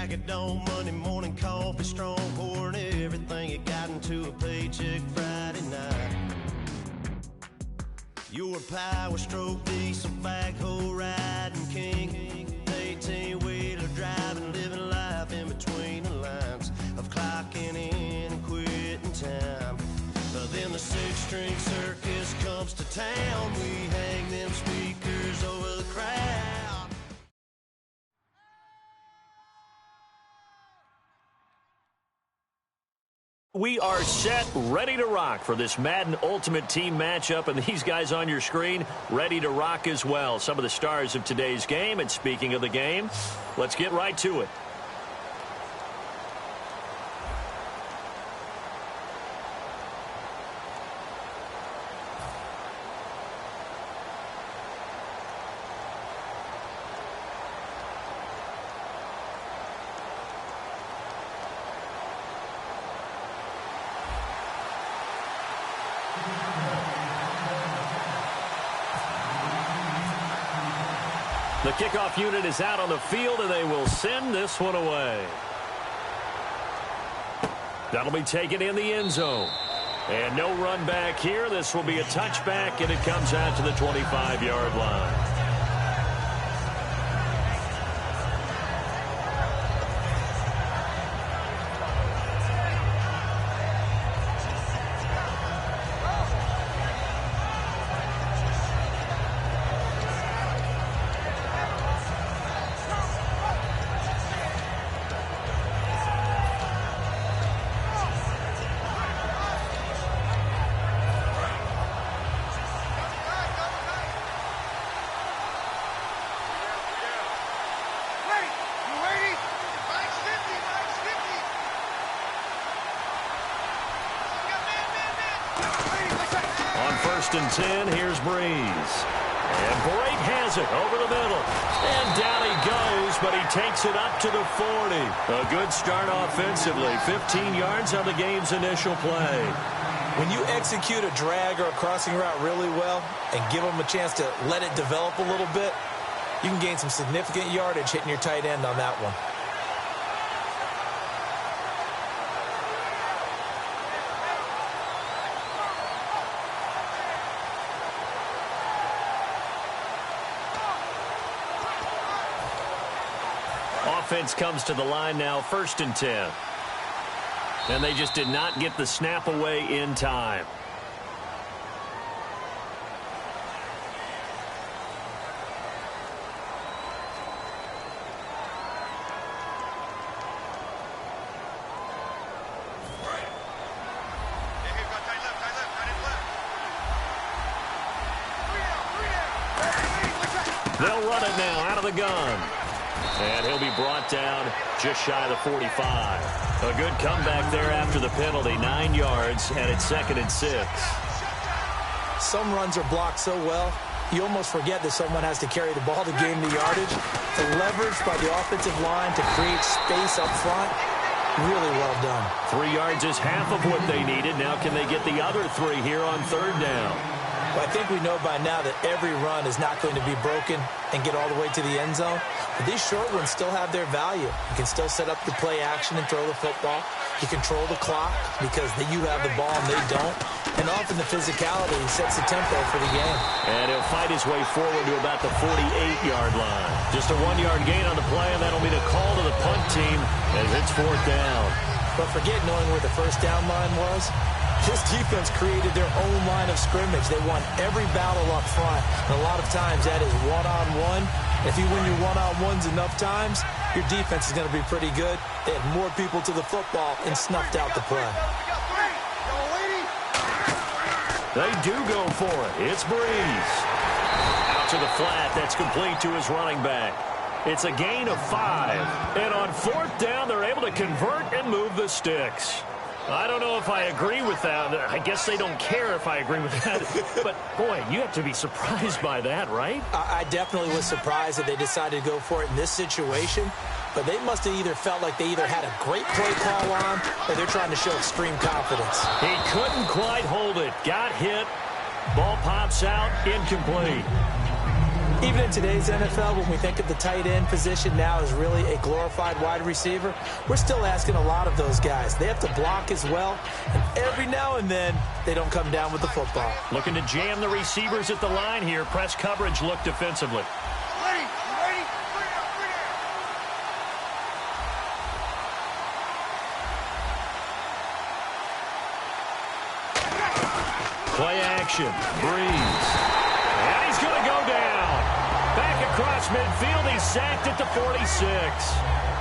Bag of dough, Monday morning coffee, strong pouring everything you got into a paycheck Friday night. You're a power stroke, diesel backhoe riding king, 18-wheeler driving, living life in between the lines of clocking in and quitting time. Then the six-string circus comes to town. We hang them speakers over the crowd. We are set, ready to rock for this Madden Ultimate Team matchup, and these guys on your screen ready to rock as well. Some of the stars of today's game, and speaking of the game, let's get right to it. The kickoff unit is out on the field, and they will send this one away. That'll be taken in the end zone. And no run back here. This will be a touchback, and it comes out to the 25-yard line. First and 10, here's Breeze. And Brake has it over the middle. And down he goes, but he takes it up to the 40. A good start offensively. 15 yards on the game's initial play. When you execute a drag or a crossing route really well and give them a chance to let it develop a little bit, you can gain some significant yardage hitting your tight end on that one. Offense comes to the line now, first and 10. And they just did not get the snap away in time. They'll run it now out of the gun. And he'll be brought down just shy of the 45. A good comeback there after the penalty. 9 yards, and it's second and 6. Some runs are blocked so well, you almost forget that someone has to carry the ball to gain the yardage. The leverage by the offensive line to create space up front, really well done. 3 yards is half of what they needed. Now can they get the other 3 here on third down? Well, I think we know by now that every run is not going to be broken and get all the way to the end zone. But these short ones still have their value. You can still set up the play action and throw the football. You control the clock because you have the ball and they don't. And often the physicality sets the tempo for the game. And he'll fight his way forward to about the 48-yard line. Just a 1-yard gain on the play, and that'll be the call to the punt team as it's fourth down. But forget knowing where the first down line was. This defense created their own line of scrimmage. They won every battle up front. And a lot of times that is one-on-one. If you win your one-on-ones enough times, your defense is going to be pretty good. They had more people to the football and snuffed out the play. They do go for it. It's Breeze. Out to the flat. That's complete to his running back. It's a gain of 5. And on fourth down, they're able to convert and move the sticks. I don't know if I agree with that. I guess they don't care if I agree with that. But, boy, you have to be surprised by that, right? I definitely was surprised that they decided to go for it in this situation. But they must have either felt like they either had a great play call on or they're trying to show extreme confidence. He couldn't quite hold it. Got hit. Ball pops out. Incomplete. Even in today's NFL, when we think of the tight end position now as really a glorified wide receiver, we're still asking a lot of those guys. They have to block as well, and every now and then, they don't come down with the football. Looking to jam the receivers at the line here. Press coverage look defensively. Play action. Breeze. And he's going to go down. Back across midfield. He's sacked at the 46.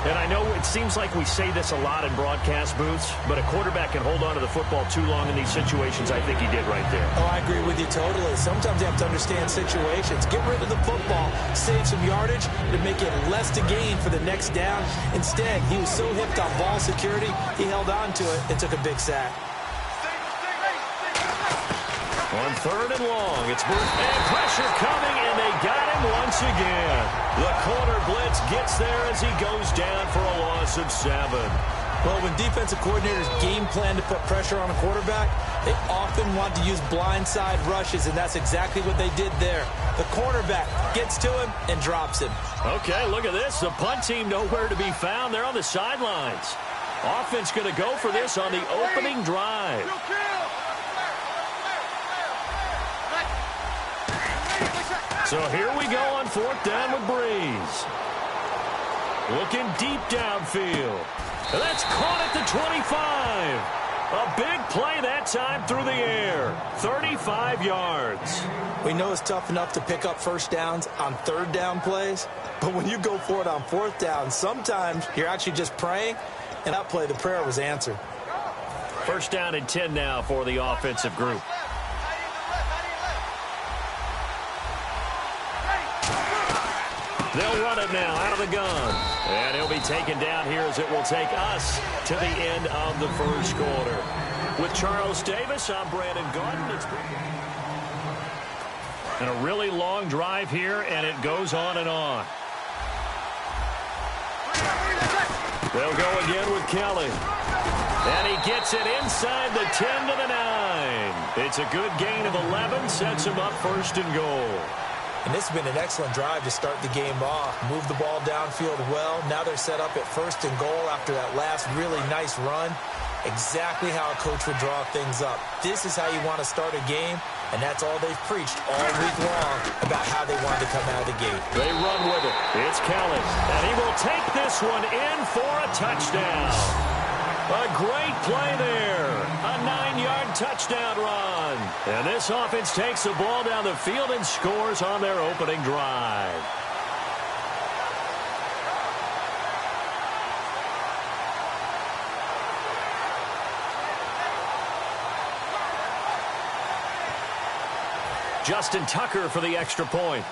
And I know it seems like we say this a lot in broadcast booths, but a quarterback can hold on to the football too long in these situations. I think he did right there. Oh, I agree with you totally. Sometimes you have to understand situations. Get rid of the football, save some yardage to make it less to gain for the next down. Instead, he was so hipped on ball security, he held on to it and took a big sack. On 3rd and long, it's and pressure coming, and they got him once again. The corner blitz gets there as he goes down for a loss of 7. Well, when defensive coordinators game plan to put pressure on a quarterback, they often want to use blindside rushes, and that's exactly what they did there. The cornerback gets to him and drops him. Okay, look at this. The punt team nowhere to be found. They're on the sidelines. Offense going to go for this on the opening drive. So here we go on 4th down with Breeze. Looking deep downfield. And that's caught at the 25. A big play that time through the air. 35 yards. We know it's tough enough to pick up first downs on 3rd down plays, but when you go for it on 4th down, sometimes you're actually just praying, and that play, the prayer was answered. 1st down and 10 now for the offensive group. They'll run it now out of the gun. And he'll be taken down here as it will take us to the end of the 1st quarter. With Charles Davis, I'm Brandon Garden. And a really long drive here, and it goes on and on. They'll go again with Kelly. And he gets it inside the 10 to the 9. It's a good gain of 11, sets him up 1st and goal. And this has been an excellent drive to start the game off. Move the ball downfield well. Now they're set up at 1st and goal after that last really nice run. Exactly how a coach would draw things up. This is how you want to start a game, and that's all they've preached all week long about how they wanted to come out of the gate. They run with it. It's Kelly, and he will take this one in for a touchdown. A great play there. A 9-yard touchdown run. And this offense takes the ball down the field and scores on their opening drive. Justin Tucker for the extra point.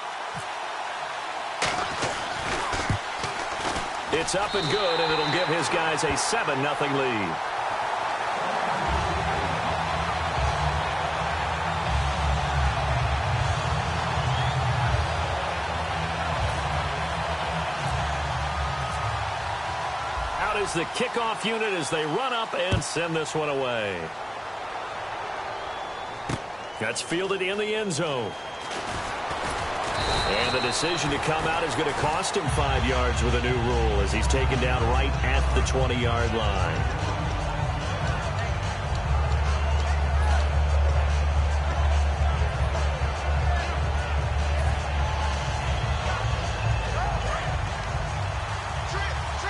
It's up and good, and it'll give his guys a 7-0 lead. Out is the kickoff unit as they run up and send this one away. That's fielded in the end zone. And the decision to come out is going to cost him 5 yards with a new rule as he's taken down right at the 20-yard line.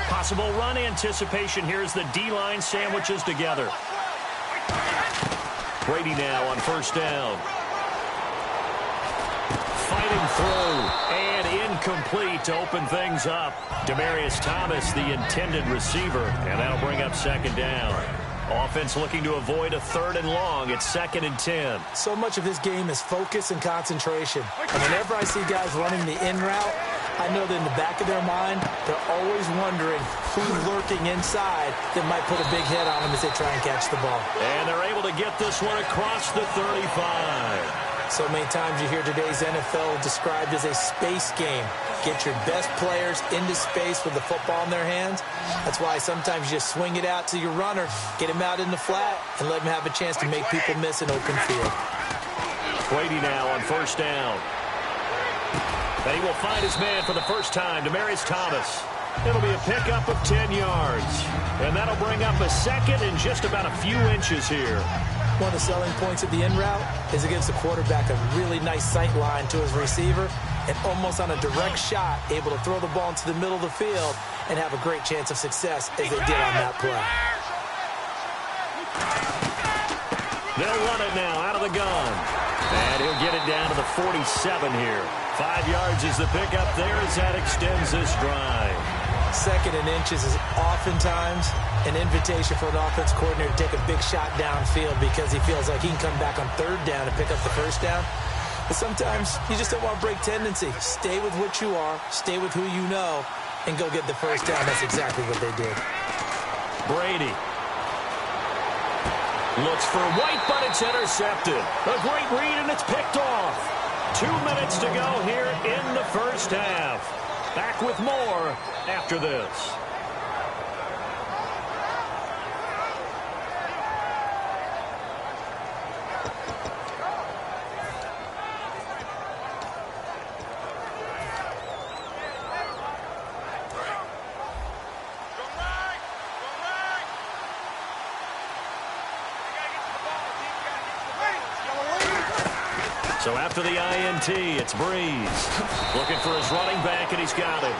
Possible run anticipation here as the D-line sandwiches together. Brady now on 1st down. Fighting through and incomplete to open things up. Demaryius Thomas, the intended receiver, and that'll bring up 2nd down. Offense looking to avoid a 3rd and long. It's 2nd and 10. So much of his game is focus and concentration. And whenever I see guys running the in route, I know that in the back of their mind, they're always wondering who's lurking inside that might put a big hit on them as they try and catch the ball. And they're able to get this one across the 35. So many times you hear today's NFL described as a space game. Get your best players into space with the football in their hands. That's why sometimes you just swing it out to your runner, get him out in the flat, and let him have a chance to make people miss an open field. Brady now on 1st down. And he will find his man for the first time, Demaryius Thomas. It'll be a pickup of 10 yards. And that'll bring up a second in just about a few inches here. One of the selling points of the in route is it gives the quarterback a really nice sight line to his receiver and almost on a direct shot able to throw the ball into the middle of the field and have a great chance of success as they did on that play. They'll run it now out of the gun. And he'll get it down to the 47 here. 5 yards is the pickup there as that extends this drive. Second and inches is oftentimes an invitation for an offense coordinator to take a big shot downfield because he feels like he can come back on third down and pick up the first down. But sometimes you just don't want to break tendency. Stay with what you are, stay with who you know, and go get the first down. That's exactly what they did. Brady looks for White, but it's intercepted. A great read, and it's picked off. 2 minutes to go here in the first half. Back with more after this. So after the INT, it's Breeze. Looking for his running back, and he's got it.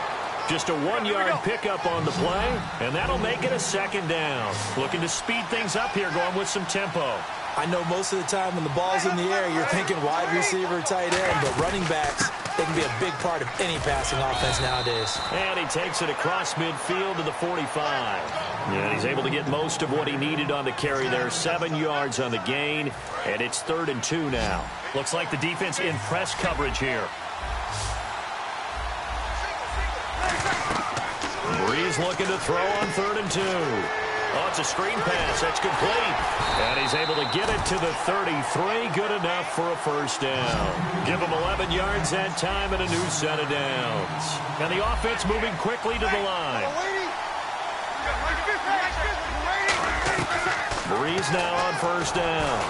Just a 1-yard pickup on the play, and that'll make it a second down. Looking to speed things up here, going with some tempo. I know most of the time when the ball's in the air, you're thinking wide receiver, tight end, but running backs, they can be a big part of any passing offense nowadays. And he takes it across midfield to the 45. And he's able to get most of what he needed on the carry there. 7 yards on the gain, and it's 3rd and 2 now. Looks like the defense in press coverage here. Breeze looking to throw on 3rd and 2. Oh, it's a screen pass. That's complete. And he's able to get it to the 33. Good enough for a first down. Give him 11 yards that time and a new set of downs. And the offense moving quickly to the line. Breeze now on first down.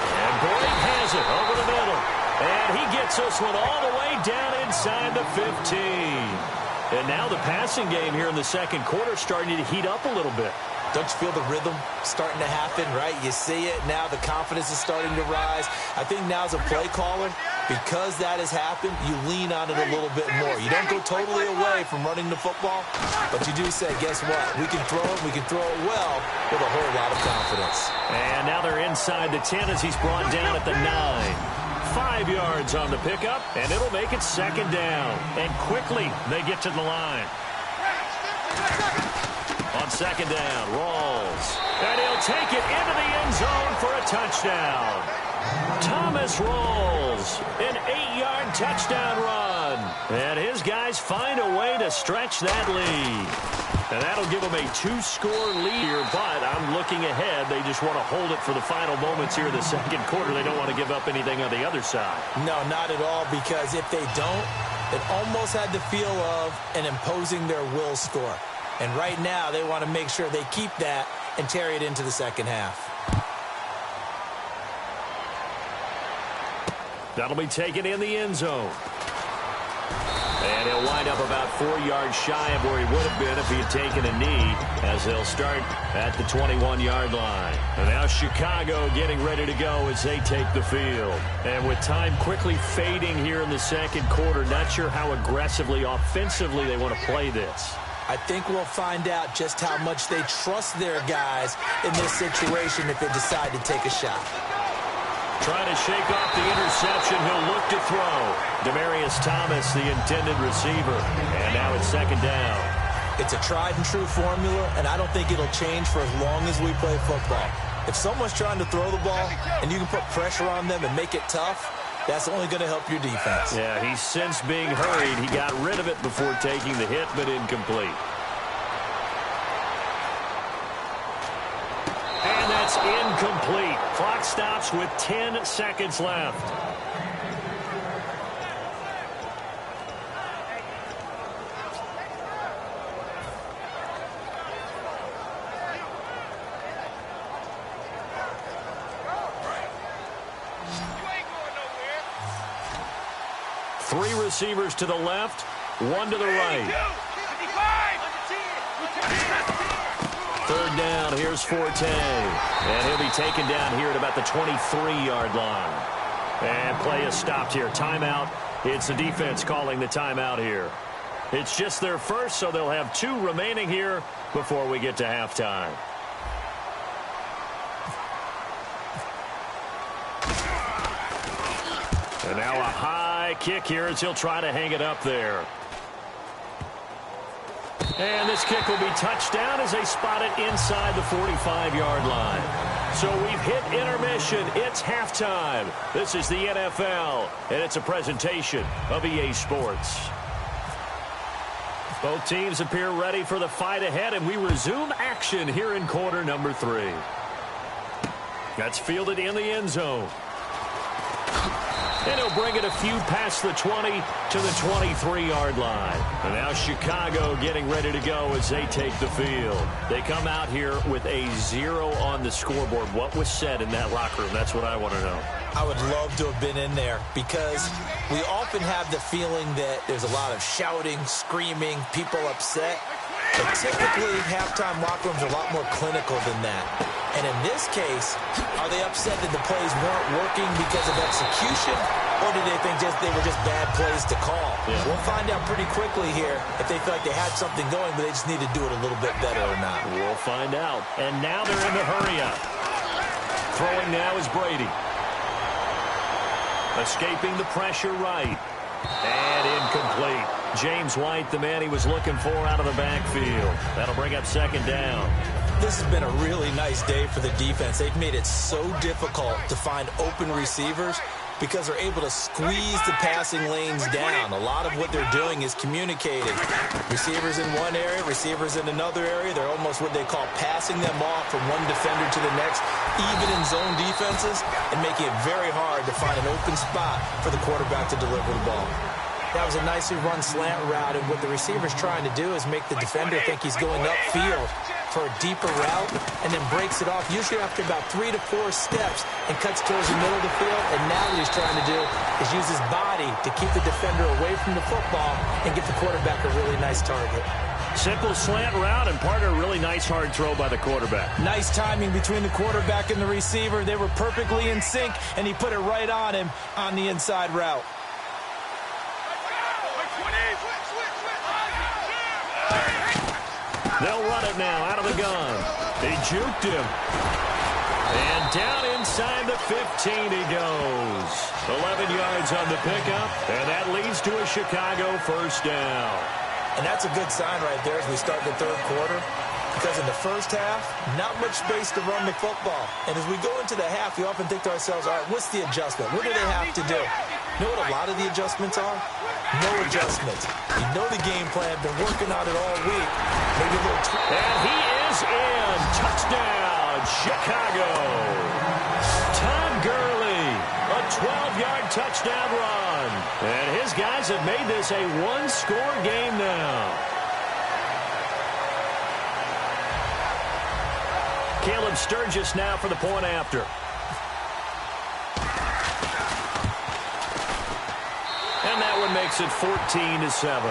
And Boyd has it over the middle. And he gets this one all the way down inside the 15. And now the passing game here in the second quarter starting to heat up a little bit. Don't you feel the rhythm starting to happen, right? You see it now. The confidence is starting to rise. I think now as a play caller, because that has happened, you lean on it a little bit more. You don't go totally away from running the football, but you do say, guess what? We can throw it. We can throw it well with a whole lot of confidence. And now they're inside the 10 as he's brought down at the 9. 5 yards on the pickup, and it'll make it second down. And quickly, they get to the line. On second down, Rawls. And he'll take it into the end zone for a touchdown. Thomas Rawls, an 8-yard touchdown run. And his guys find a way to stretch that lead. And that'll give them a 2-score lead here, but I'm looking ahead. They just want to hold it for the final moments here in the second quarter. They don't want to give up anything on the other side. No, not at all, because if they don't, it almost had the feel of an imposing their will score. And right now, they want to make sure they keep that and carry it into the second half. That'll be taken in the end zone. And he'll wind up about 4 yards shy of where he would have been if he had taken a knee, as they'll start at the 21-yard line. And now Chicago getting ready to go as they take the field. And with time quickly fading here in the second quarter, not sure how aggressively, offensively they want to play this. I think we'll find out just how much they trust their guys in this situation if they decide to take a shot. Trying to shake off the interception. He'll look to throw. Demaryius Thomas, the intended receiver. And now it's second down. It's a tried-and-true formula, and I don't think it'll change for as long as we play football. If someone's trying to throw the ball and you can put pressure on them and make it tough, that's only going to help your defense. Yeah, he's since being hurried. He got rid of it before taking the hit, but incomplete. And that's incomplete. Clock stops with 10 seconds left. 3 receivers to the left, 1 to the right. 3rd down, here's Forte. And he'll be taken down here at about the 23-yard line. And play is stopped here. Timeout. It's the defense calling the timeout here. It's just their first, so they'll have 2 remaining here before we get to halftime. And now a high kick here as he'll try to hang it up there. And this kick will be touchdown as they spot it inside the 45-yard line. So we've hit intermission. It's halftime. This is the NFL, and it's a presentation of EA Sports. Both teams appear ready for the fight ahead, and we resume action here in quarter number 3. That's fielded in the end zone. And he'll bring it a few past the 20 to the 23-yard line. And now Chicago getting ready to go as they take the field. They come out here with a 0 on the scoreboard. What was said in that locker room? That's what I want to know. I would love to have been in there because we often have the feeling that there's a lot of shouting, screaming, people upset. But typically, halftime locker rooms are a lot more clinical than that. And in this case, are they upset that the plays weren't working because of execution, or did they think they were just bad plays to call? Yeah. We'll find out pretty quickly here if they feel like they had something going, but they just need to do it a little bit better or not. We'll find out. And now they're in the hurry-up. Throwing now is Brady. Escaping the pressure right. And incomplete. James White, the man he was looking for out of the backfield. That'll bring up 2nd down. This has been a really nice day for the defense. They've made it so difficult to find open receivers because they're able to squeeze the passing lanes down. A lot of what they're doing is communicating. Receivers in one area, receivers in another area. They're almost what they call passing them off from one defender to the next, even in zone defenses, and making it very hard to find an open spot for the quarterback to deliver the ball. That was a nicely run slant route, and what the receiver's trying to do is make the defender think he's going upfield for a deeper route, and then breaks it off, usually after about 3 to 4 steps, and cuts towards the middle of the field. And now what he's trying to do is use his body to keep the defender away from the football and get the quarterback a really nice target. Simple slant route, and part of a really nice hard throw by the quarterback. Nice timing between the quarterback and the receiver. They were perfectly in sync, and he put it right on him on the inside route. They'll run it now out of the gun. He juked him. And down inside the 15 he goes. 11 yards on the pickup, and that leads to a Chicago 1st down. And that's a good sign right there as we start the 3rd quarter. Because in the first half, not much space to run the football. And as we go into the half, we often think to ourselves, all right, what's the adjustment? What do they have to do? You know what a lot of the adjustments are? No adjustments. You know the game plan, been working on it all week. Maybe a little and he is in. Touchdown, Chicago. Todd Gurley, a 12-yard touchdown run. And his guys have made this a 1-score game now. Caleb Sturgis now for the point after. And that one makes it 14-7.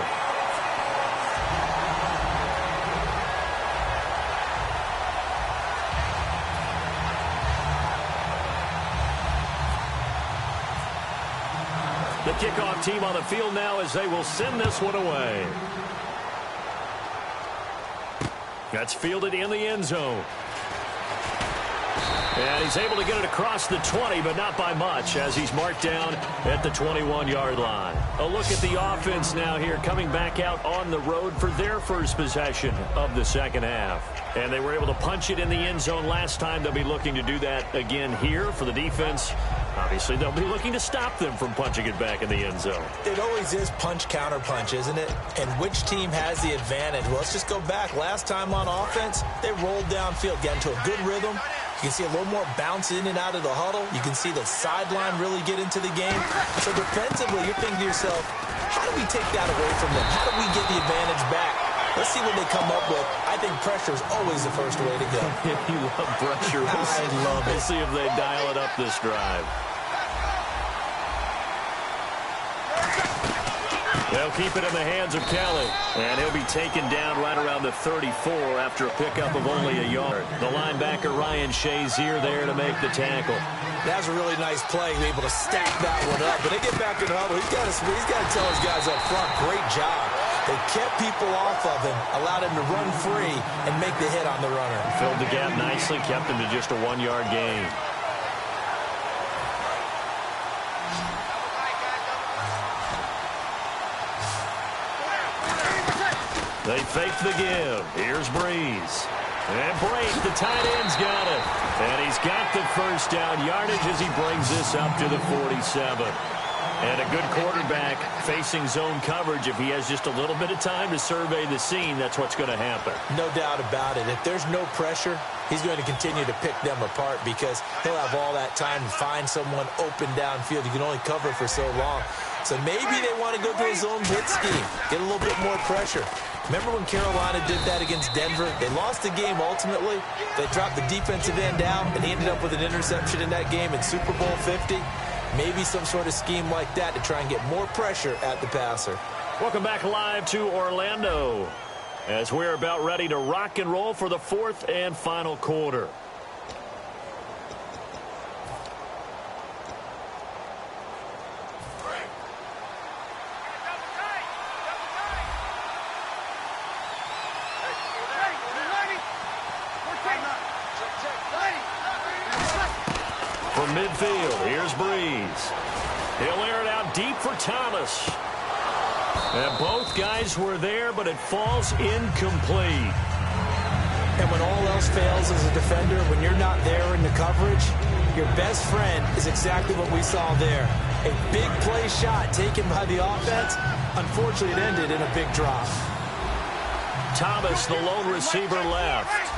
The kickoff team on the field now as they will send this one away. That's fielded in the end zone. And he's able to get it across the 20, but not by much, as he's marked down at the 21-yard line. A look at the offense now here, coming back out on the road for their first possession of the 2nd half. And they were able to punch it in the end zone last time. They'll be looking to do that again here for the defense. Obviously, they'll be looking to stop them from punching it back in the end zone. It always is punch-counter-punch, isn't it? And which team has the advantage? Well, let's just go back. Last time on offense, they rolled downfield, got into a good rhythm. You can see a little more bounce in and out of the huddle. You can see the sideline really get into the game. So defensively, you're thinking to yourself, how do we take that away from them? How do we get the advantage back? Let's see what they come up with. I think pressure is always the first way to go. You love pressure. I love it. We'll see if they dial it up this drive. They'll keep it in the hands of Kelly. And he'll be taken down right around the 34 after a pickup of only a yard. The linebacker, Ryan Shazier, there to make the tackle. That was a really nice play, able to stack that one up. But they get back in the huddle. He's got to tell his guys up front, great job. They kept people off of him, allowed him to run free and make the hit on the runner. Filled the gap nicely, kept him to just a 1-yard gain. They fake the give. Here's Breeze. And Brake, the tight end's got it. And he's got the first down yardage as he brings this up to the 47. And a good quarterback facing zone coverage. If he has just a little bit of time to survey the scene, that's what's going to happen. No doubt about it. If there's no pressure, he's going to continue to pick them apart because he'll have all that time to find someone open downfield. You can only cover for so long. So maybe they want to go to a zone blitz scheme, get a little bit more pressure. Remember when Carolina did that against Denver? They lost the game ultimately. They dropped the defensive end out, and he ended up with an interception in that game in Super Bowl 50. Maybe some sort of scheme like that to try and get more pressure at the passer. Welcome back live to Orlando as we're about ready to rock and roll for the fourth and final quarter. From midfield, here's Breeze. He'll air it out deep for Thomas. And both guys were there, but it falls incomplete. And when all else fails as a defender, when you're not there in the coverage, your best friend is exactly what we saw there. A big play shot taken by the offense. Unfortunately, it ended in a big drop. Thomas, the lone receiver, left.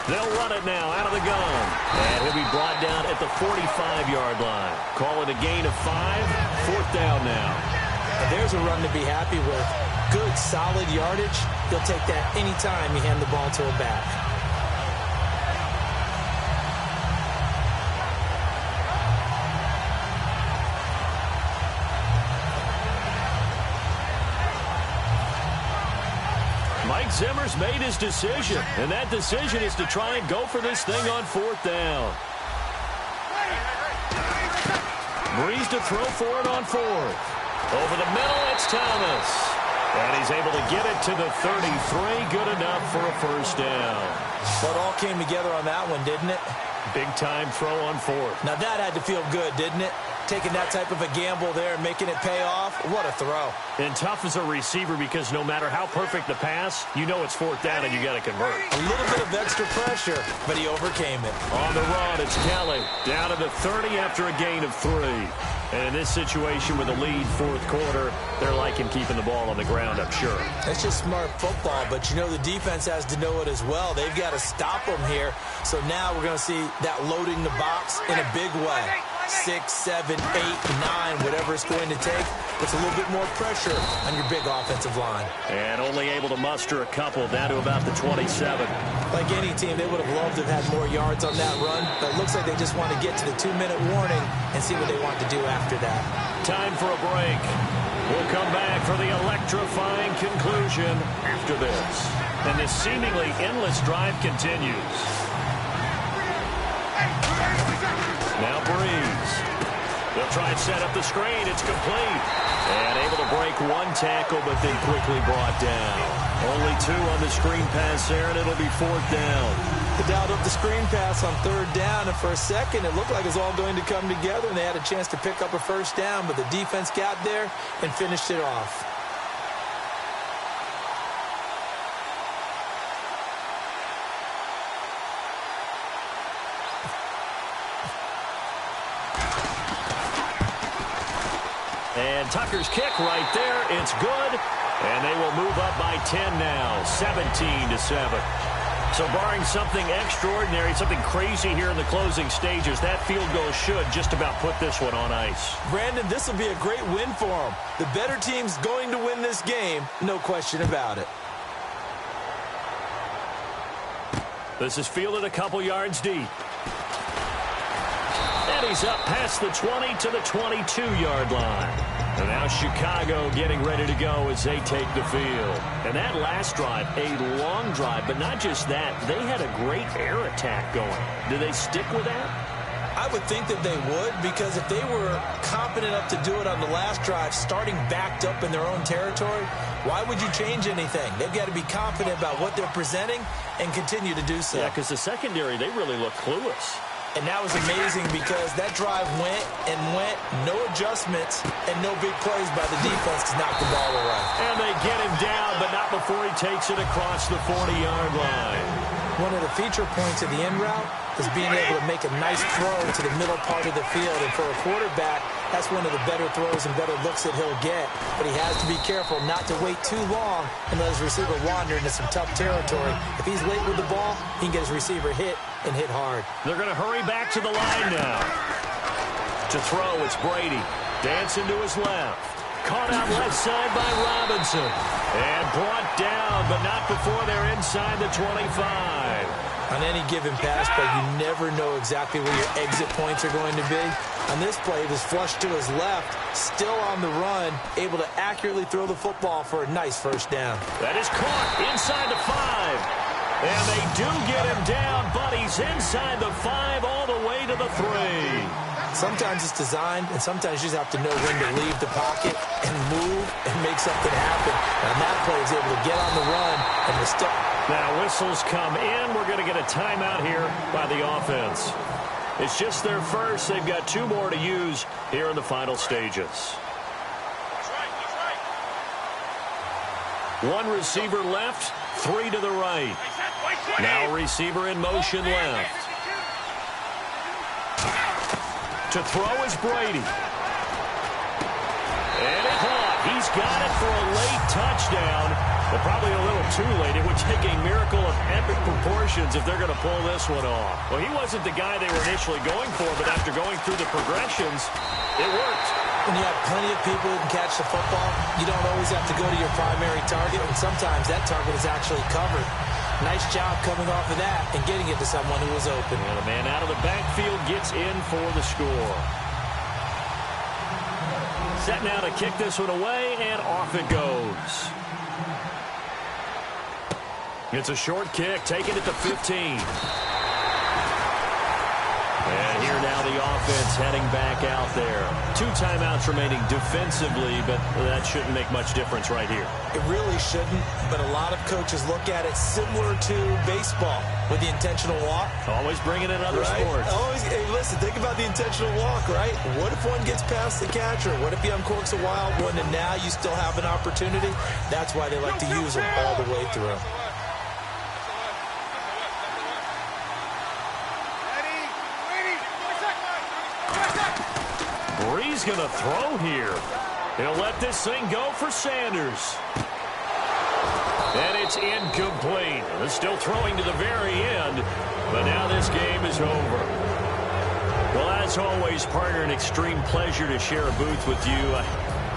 They'll run it now out of the gun. And he'll be brought down at the 45-yard line. Call it a gain of 5. Fourth down now. And there's a run to be happy with. Good, solid yardage. He'll take that anytime you hand the ball to a back. Mike Zimmer's made his decision, and that decision is to try and go for this thing on fourth down. Breeze to throw for it on fourth. Over the middle, it's Thomas. And he's able to get it to the 33. Good enough for a first down. Well, it all came together on that one, didn't it? Big-time throw on fourth. Now, that had to feel good, didn't it? Taking that type of a gamble there and making it pay off. What a throw. And tough as a receiver because no matter how perfect the pass, you know it's fourth down and you got to convert. A little bit of extra pressure, but he overcame it. On the run, it's Kelly. Down to the 30 after a gain of 3. And in this situation with a lead fourth quarter, they're liking keeping the ball on the ground, I'm sure. That's just smart football, but you know the defense has to know it as well. They've got to stop them here. So now we're going to see that loading the box in a big way. 6, 7, 8, 9, whatever it's going to take. It's a little bit more pressure on your big offensive line. And only able to muster a couple down to about the 27. Like any team, they would have loved to have had more yards on that run, but it looks like they just want to get to the 2-minute warning and see what they want to do after that. Time for a break. We'll come back for the electrifying conclusion after this. And this seemingly endless drive continues. Now Breeze. They'll try and set up the screen. It's complete. And able to break one tackle, but then quickly brought down. Only 2 on the screen pass there, and it'll be fourth down. They dialed up the screen pass on third down, and for a second, it looked like it was all going to come together, and they had a chance to pick up a first down, but the defense got there and finished it off. And Tucker's kick right there. It's good. And they will move up by 10 now, 17-7. So barring something extraordinary, something crazy here in the closing stages, that field goal should just about put this one on ice. Brandon, this will be a great win for them. The better team's going to win this game, no question about it. This is fielded a couple yards deep. And he's up past the 20 to the 22-yard line. And now Chicago getting ready to go as they take the field. And that last drive, a long drive, but not just that. They had a great air attack going. Do they stick with that? I would think that they would, because if they were confident enough to do it on the last drive, starting backed up in their own territory, why would you change anything? They've got to be confident about what they're presenting and continue to do so. Yeah, because the secondary, they really look clueless. And that was amazing because that drive went and went, no adjustments, and no big plays by the defense to knock the ball away. And they get him down, but not before he takes it across the 40-yard line. One of the feature points of the end route is being able to make a nice throw to the middle part of the field. And for a quarterback, that's one of the better throws and better looks that he'll get. But he has to be careful not to wait too long and let his receiver wander into some tough territory. If he's late with the ball, he can get his receiver hit and hit hard. They're going to hurry back to the line now. To throw, it's Brady. Dancing to his left. Caught out left side by Robinson. And brought down, but not before they're inside the 25. On any given pass play, you never know exactly where your exit points are going to be. On this play, it was flushed to his left, still on the run, able to accurately throw the football for a nice first down. That is caught inside the 5. And they do get him down, but he's inside the 5 all the way to the 3. Sometimes it's designed, and sometimes you just have to know when to leave the pocket and move and make something happen. And on that play, he's able to get on the run and to step. Now whistles come in. We're going to get a timeout here by the offense. It's just their first. They've got 2 more to use here in the final stages. One receiver left, 3 to the right. Now receiver in motion left. To throw is Brady. And it's caught. He's got it for a late touchdown. But probably a little too late. It would take a miracle of epic proportions if they're going to pull this one off. Well, he wasn't the guy they were initially going for, but after going through the progressions, it worked. When you have plenty of people who can catch the football, you don't always have to go to your primary target, and sometimes that target is actually covered. Nice job coming off of that and getting it to someone who was open. And the man out of the backfield gets in for the score. Set now to kick this one away, and off it goes. It's a short kick, taken at the 15. And here now the offense heading back out there. 2 timeouts remaining defensively, but that shouldn't make much difference right here. It really shouldn't, but a lot of coaches look at it similar to baseball with the intentional walk. Always bringing in other sports. Always, hey, listen, think about the intentional walk, right? What if one gets past the catcher? What if he uncorks a wild one and now you still have an opportunity? That's why they like to use them all the way through. Bree's going to throw here. He'll let this thing go for Sanders. And it's incomplete. They're still throwing to the very end, but now this game is over. Well, as always, partner, an extreme pleasure to share a booth with you.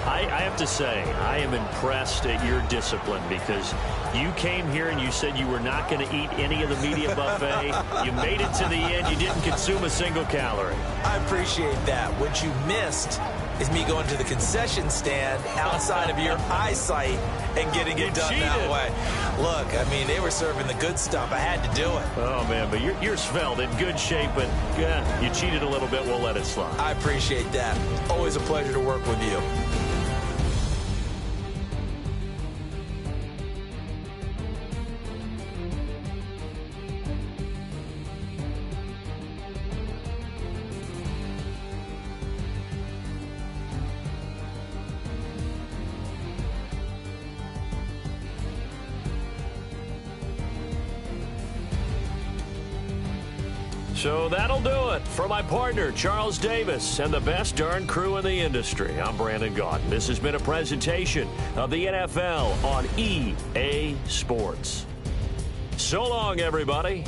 I have to say, I am impressed at your discipline because you came here and you said you were not going to eat any of the media buffet. You made it to the end. You didn't consume a single calorie. I appreciate that. What you missed is me going to the concession stand outside of your eyesight and getting it done that way. Look, I mean, they were serving the good stuff. I had to do it. Oh, man, but you're svelte, in good shape, but you cheated a little bit. We'll let it slide. I appreciate that. Always a pleasure to work with you. So that'll do it. For my partner, Charles Davis, and the best darn crew in the industry, I'm Brandon Gaudin. This has been a presentation of the NFL on EA Sports. So long, everybody.